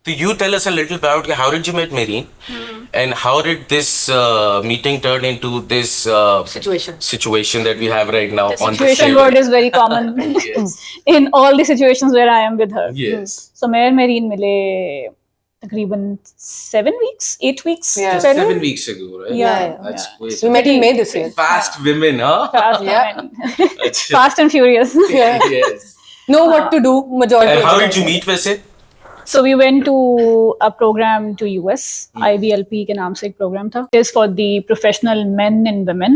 So you tell us a little about how did you meet Marine, and how did this meeting turn into this situation that we have right now on the Situation table? word is very common Yes. in all the situations where I am with her. Yes. So मैं और Marine मिले तकरीबन 7 weeks, 8 weeks. Yeah. Just पहले. 7 weeks ago, right? Yeah. That's quick. So we met in May this year. Fast women, huh? Fast, Yeah. and- fast and furious. Yes. Know what to do majority And of how the did you time. meet वैसे? So we went to a program to US, IBLP के नाम से एक program था. It is for the professional men and women.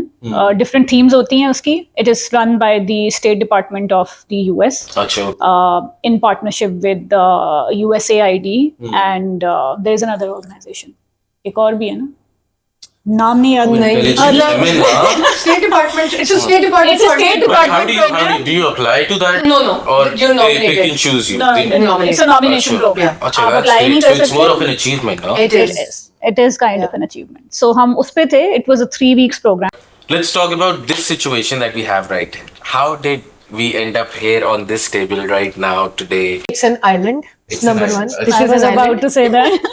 Different themes होती हैं उसकी. It is run by the State Department of the US अच्छा. in partnership with USAID and there is another organization. एक और भी है ना? नाम नहीं याद Intelligent women, huh? State Department. It's a State Department. It's a State But how Department do you apply to that? No. Or You're they nominated. pick and choose you? No, it's a nomination अच्छा. program. अच्छा, आप that's apply नहीं great. कर So it's सकते. more of an achievement, no? It is. It is kind of an achievement. So हम उस पे थे. It was a 3 weeks program. Let's talk about this situation that we have right here. How did we end up here on this table right now today? It's an island. It's an number island. one. This I is was an about island. to say that.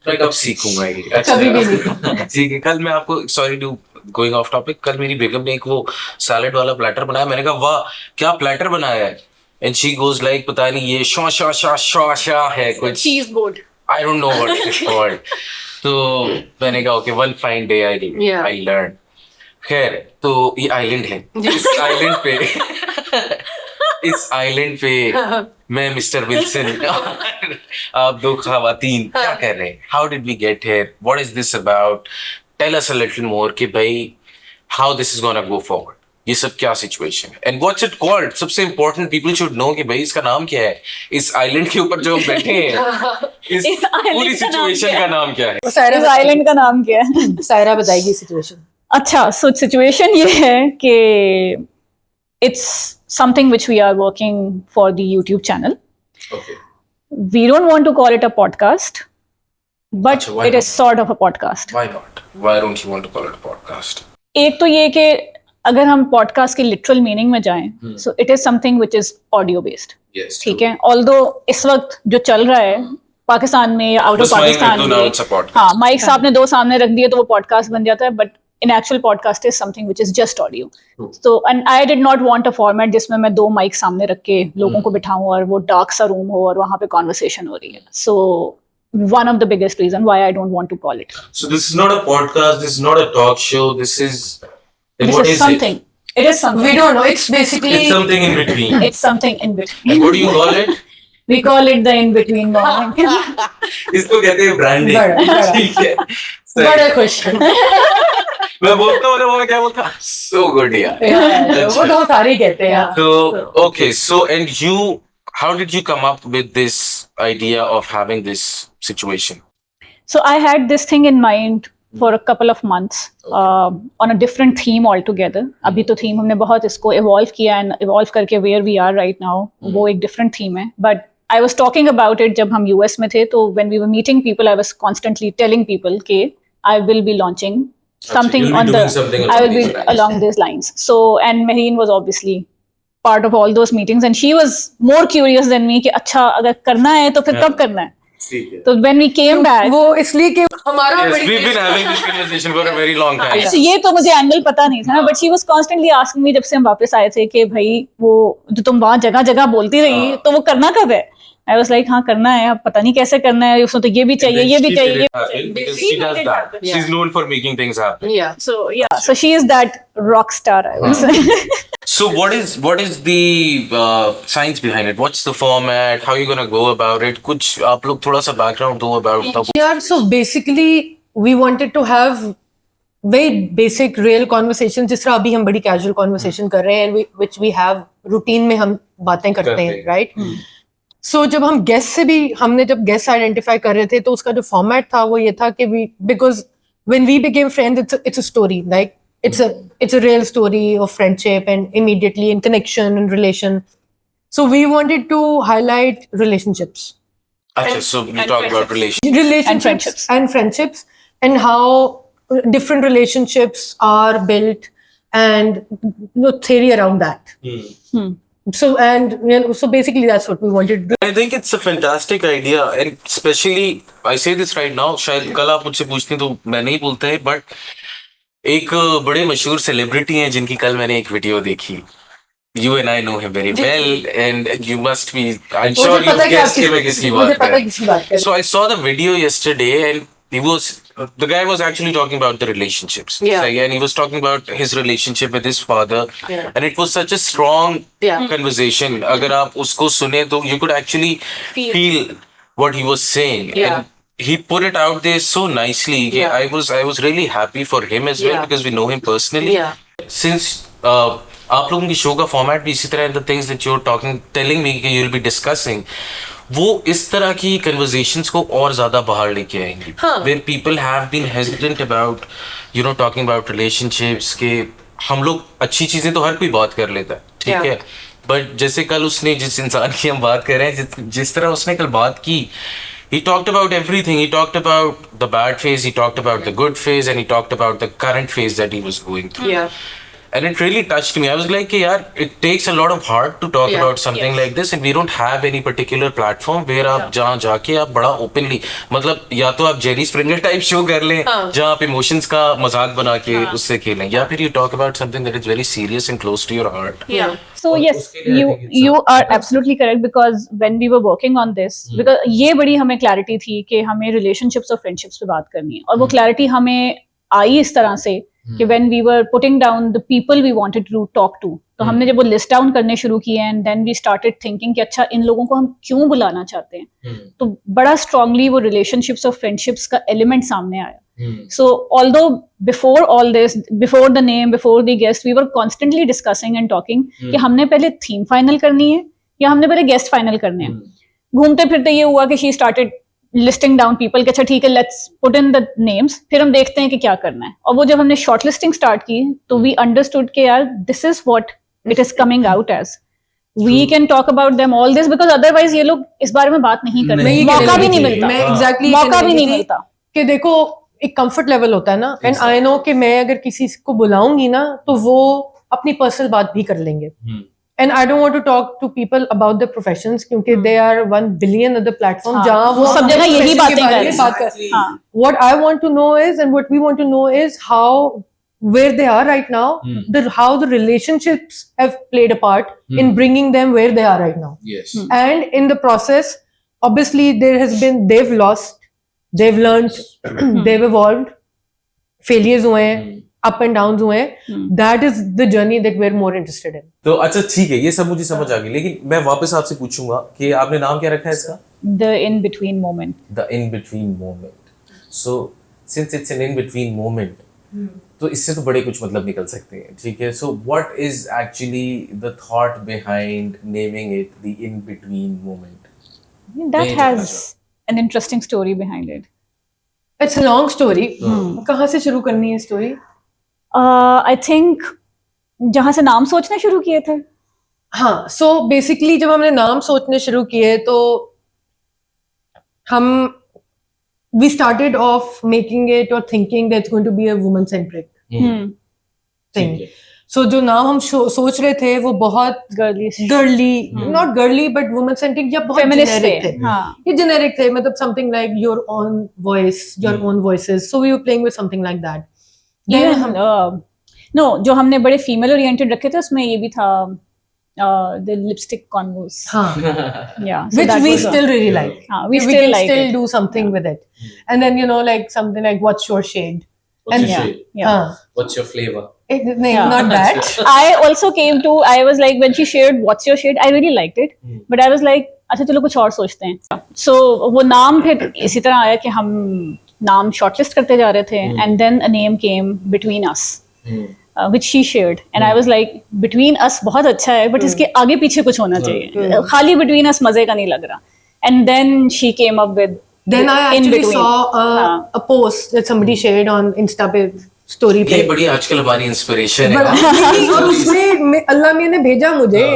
मैं कब सीखूंगा ये? कभी भी नहीं. ठीक है. कल मैं आपको sorry to going off topic. कल मेरी बेगम ने एक वो सैलेड वाला प्लेटर बनाया. मैंने कहा वाह क्या प्लेटर बनाया है. एंड शी गोज लाइक पता नहीं ये शा है कुछ. Cheese board. I don't know what it's called. तो मैंने कहा okay one fine day Yeah. I learned. खैर तो ये आइलैंड है. इस आइलैंड पे मैं मिस्टर विल्सन आप दो खवातीन क्या कर रहे हैं. How did we get here? What is this about? Tell us a little more कि भाई how this is gonna go forward. ये सब क्या सिचुएशन है and what's it called? सबसे important people should know कि भाई इसका नाम क्या है. इस आइलैंड के ऊपर जो हम बैठे हैं इस पूरी सिचुएशन का नाम क्या है. इस आइलैंड का नाम क्या है? सायरा बताएगी सिचुएशन. अच्छा, so सिचुएशन ये है कि it's something which we are working for the YouTube channel. Okay. We don't want to call it a podcast, but अच्छा, why it is sort of a podcast. Why not? Why don't you want to call it a podcast? एक तो ये कि अगर हम podcast की literal meaning में जाएं, so it is something which is audio based. Yes. ठीक है. Although इस वक्त जो चल रहा है पाकिस्तान में या out of Pakistan now it's a podcast. हाँ, माइक्स आपने 2 सामने रख दिए तो वो पॉडकास्ट बन जाता है. But in actual podcast is something which is just audio. So and I did not want a format जिसमें मैं 2 माइक सामने रख के लोगों को बिठाऊं और वो डार्क सा रूम हो और वहाँ पे कॉन्वर्सेशन हो रही है. So one of the biggest reason why I don't want to call it. So this is not a podcast. This is not a talk show. This is. Then This what is is something. It is something. We don't know. It's basically. It's something in between. It's something in between. And what do you call it? We call it the in between moment. इसको कहते हैं branding. बड़ा. ठीक है. बड़ा question. मैं बोलता हूँ ना वो क्या बोलता? So good यार. वो तो सारे कहते हैं. So okay. So and you, how did you come up with this idea of having this situation? So I had this thing in mind for a couple of months on a different theme altogether. अभी तो theme हमने बहुत इसको evolve किया and evolve करके where we are right now वो एक different theme है. But I was talking about it जब हम US में थे तो when we were meeting people I was constantly telling people कि I will be launching something you'll be on doing something I will along be these lines. along these lines. So and Mehreen was obviously part of all those meetings and she was more curious than me कि अच्छा अगर करना है तो फिर कब करना है. तो when we came back वो इसलिए कि हमारा Yes, we've been having this conversation for a very long time. So, ये तो मुझे एंगल पता नहीं था ना but she was constantly asking me जब से हम वापस आए थे कि भाई वो जो तुम वहाँ जगह जगह बोलती रही तो वो करना कब है. आई वाज लाइक हाँ करना है अब पता नहीं कैसे करना है उसमें तो ये भी चाहिए ये भी चाहिए Because she does that. She's known for making things happen. Yeah. so she is that rock star I would say. So what is the science behind it? What's the format? How are you gonna go about it? कुछ आप लोग थोड़ा सा background दो about the. Yeah. So basically, we wanted to have very basic, real conversations. जिस तरह अभी हम बड़ी casual conversation कर रहे हैं, which we have routine में हम बातें करते हैं, right? So जब हम guest से भी हमने जब guest identify कर रहे थे तो उसका जो format था वो ये था कि because when we became friends, it's a story, like it's a real story of friendship and immediately in connection and relation. So we wanted to highlight relationships. Acha, so we talk about relationships. And friendships and how different relationships are built and theory around that. So so basically that's what we wanted to do. I think it's a fantastic idea, and especially I say this right now, शायद कल आप मुझसे पूछते हैं तो मैं नहीं बोलता है, but एक बड़े मशहूर सेलिब्रिटी हैं जिनकी कल मैंने एक वीडियो देखी. You and I know him very well, and you must be. I'm sure you've guessed कि मैं किसकी बात कर रहा हूं. So I saw the video yesterday, and the guy was actually talking about the relationships. Yeah. So, and he was talking about his relationship with his father, and it was such a strong conversation. अगर आप उसको सुने तो you could actually feel what he was saying. Yeah. And he put it out there so nicely. Yeah. I was really happy for him as well because we know him personally. Yeah. Since आप लोगों की show का format भी इसी तरह, the things that you are talking telling me कि you will be discussing, वो इस तरह की कन्वर्सेशंस को और ज्यादा बाहर लेके आएंगी. Where people have been hesitant about talking about relationships के हम लोग अच्छी चीजें तो हर कोई बात कर लेता है, ठीक है, बट जैसे कल उसने जिस इंसान की हम बात कर रहे हैं, जिस तरह उसने कल बात की, he talked about everything. He talked about the bad phase, he talked about the good phase, and he talked about the current phase that he was going through. And it really touched me. I was like, yaar, it takes a lot of heart to talk about something like this, and we don't have any particular platform where आप जहाँ जाके आप बड़ा openly, मतलब या तो आप Jerry Springer type show कर लें जहाँ आप इमोशंस का मजाक बना के उससे खेलें, या फिर you talk about something that is very serious and close to your heart. So yes, you are absolutely correct, because when we were working on this, because ये बड़ी हमें clarity थी कि हमें relationships और friendships पे बात करनी है, और वो clarity हमें आई इस तरह से कि when we were putting down the people we wanted to talk to, तो हमने जब वो list down करने शुरू किए, and then we started thinking कि अच्छा इन लोगों को हम क्यों बुलाना चाहते हैं, तो बड़ा strongly वो relationships और friendships का element सामने आया. So although before all this, before the name, before the guest, we were constantly discussing and talking कि हमने पहले theme final करनी है या हमने पहले guest final करने हैं. घूमते फिरते ये हुआ कि she started listing down people के अच्छा ठीक है let's put in the names, फिर हम देखते हैं कि क्या करना है. और वो जब हमने शॉर्ट लिस्टिंग स्टार्ट की तो वी अंडरस्टूड कि यार this is what it is coming out as, we can talk about them all this, because otherwise ये लोग इस बारे में बात नहीं करते, मौका भी नहीं मिलता. मौका भी नहीं मिलता कि देखो एक कंफर्ट लेवल होता है ना, एंड आई नो कि मैं अगर किसी को बुलाऊंगी ना तो वो अपनी पर्सनल बात भी कर लेंगे. And I don't want to talk to people about their professions क्योंकि there are 1 billion other platforms जहाँ वो सब जगह यही बातें कर रहे हैं. What I want to know is, and what we want to know is how, where they are right now, how the relationships have played a part in bringing them where they are right now. Yes. And in the process, obviously they've lost, they've learned, they've evolved, failures हुए हैं, up and downs हुए हैं. That is the journey that we're more interested in. तो अच्छा ठीक है, ये सब मुझे समझ आ गई, लेकिन मैं वापस आपसे पूछूंगा कि आपने नाम क्या रखा है इसका? The in between moment. The in between moment. So since it's an in between moment, तो इससे तो बड़े कुछ मतलब निकल सकते हैं, ठीक है. So what is actually the thought behind naming it the in between moment? That has an interesting story behind it. It's a long story. कहाँ से शुरू करनी है स्टोरी? I think जहाँ से नाम सोचने शुरू किए थे. हाँ, so basically जब हमने नाम सोचने शुरू किए तो हम we started off making it or thinking that it's going to be a woman centric thing. So जो नाम हम सोच रहे थे वो बहुत girly, not girly but woman centric या बहुत generic थे. ये generic थे, मतलब something like your own voice, your own voices. So we were playing with something like that. No, जो हमने बड़े फीमेल ओरिएंटेड रखे थे उसमें ये भी था the lipstick convos. Yeah, so which we still really like. We can like still it. do something with it. And then like something like what's your shade? What's your shade? Yeah. What's your flavor? Not that. I also came to, I was like when she shared what's your shade, I really liked it. But I was like अच्छा चलो कुछ और सोचते हैं. So वो नाम फिर इसी तरह आया कि हम नाम शॉर्टलिस्ट करते जा रहे थे, and then a name came between us, which she shared, and I was like between us बहुत अच्छा है, but इसके आगे पीछे कुछ होना चाहिए, खाली between us मजे का नहीं लग रहा. And then she came up with then I actually saw a post that somebody shared on Insta पे story पे. ये बड़ी आजकल हमारी इंस्पिरेशन है. और उसमें अल्लाह मियां ने भेजा मुझे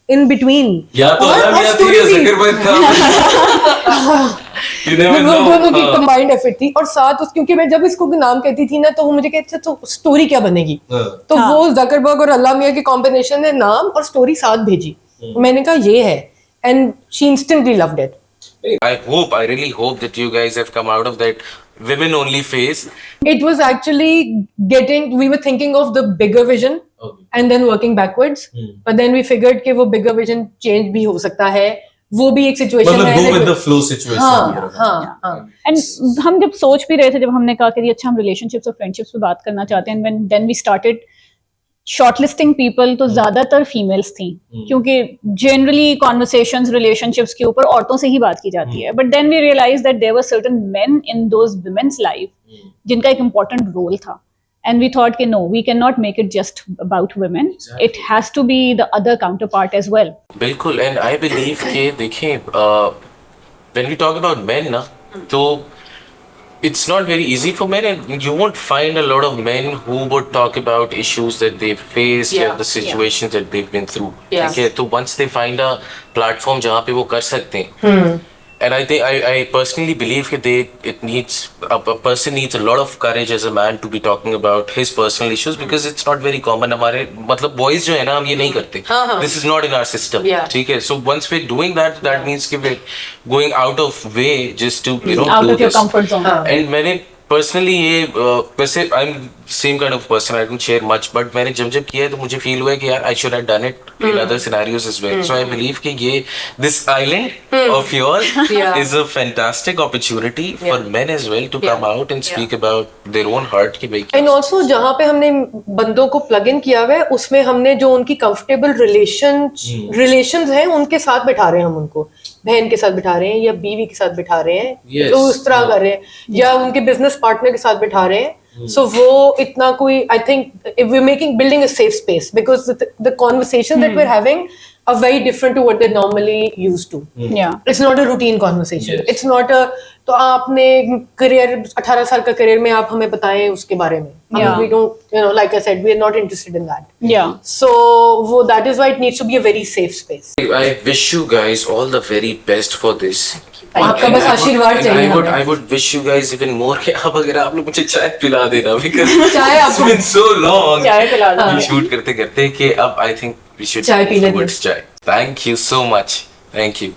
in between. या तो और अलग या थी story या भी- जकरबर्ग था You never वो know. दोनों की हाँ. कंबाइंड एफर्ट थी और साथ उस क्योंकि मैं जब इसको नाम कहती थी ना तो वो मुझे कहते तो स्टोरी क्या बनेगी हाँ. तो हाँ. वो जकरबर्ग और अल्लाह मियां के कॉम्बिनेशन ने नाम और स्टोरी साथ भेजी मैंने कहा ये है and she instantly loved it I really hope that you guys have come out of that women only phase. It was actually we were thinking of the bigger vision Okay. and then working backwards. But then we figured कि वो bigger vision change भी हो सकता है. वो भी एक situation मतलब है. go with the flow situation. हाँ, हाँ, हाँ. एंड हम जब सोच भी रहे थे, जब हमने कहा कि अच्छा हम रिलेशनशिप्स और फ्रेंडशिप्स पे बात करना चाहते हैं, when then we started shortlisting people, तो ज्यादातर फीमेल्स थी, क्योंकि जनरली कॉन्वर्सेशंस रिलेशनशिप्स के ऊपर औरतों से ही बात की जाती है. But then we realise that there were certain men in those women's life जिनका एक इम्पोर्टेंट रोल था. And we thought, no, we cannot make it just about women. Exactly. It has to be the other counterpart as well. बिल्कुल. And I believe कि देखें when we talk about men ना, तो it's not very easy for men, and you won't find a lot of men who would talk about issues that they've faced Yeah, or the situations that they've been through. Yeah. ठीक है, तो once they find a platform जहाँ पे वो कर सकते हैं, and I think I personally believe that it needs a person needs a lot of courage as a man to be talking about his personal issues, because it's not very common. हमारे मतलब boys जो है ना, हम ये नहीं करते. This is not in our system. Yeah. ठीक है, so once we're doing that, that means कि we're going out of way just to Out do of your this. comfort zone. And मैंने personally ये वैसे I'm same kind of person, I don't share much, but मैंने जब किया है तो मुझे feel हुआ है कि यार I should have done it in other scenarios as well. So I believe कि ये this island of yours Yeah. is a fantastic opportunity for men as well to come out and speak about their own heart कि भाई and also जहाँ पे हमने बंदों को plug in किया हुआ है उसमें हमने जो उनकी कंफर्टेबल रिलेशंस हैं उनके साथ बिठा रहे हैं. हम उनको बहन के साथ बिठा रहे हैं या बीवी के साथ बिठा रहे हैं. Yes. तो उस तरह कर रहे हैं या उनके बिजनेस पार्टनर के साथ बिठा रहे हैं. So वो इतना कोई I think if we're building a safe space because the conversations that we're having are very different to what they're normally used to. Yeah. It's not a routine conversation. Yes. It's not a तो आपने career 18 साल का career में आप हमें बताएं उसके बारे में. Yeah. We don't like I said we are not interested in that. Yeah. So वो that is why it needs to be a very safe space. I wish you guys all the very best for this. आपका बस आशीर्वाद चाहिए हमें. I would wish you guys even more कि अब अगर आप लोग मुझे चाय पिला देना, because चाय it's आपको been so long चाय पिला दो. ये शूट करते करते कि अब I think we should चाय पी लेंगे. towards चाय. Thank you so much. Thank you.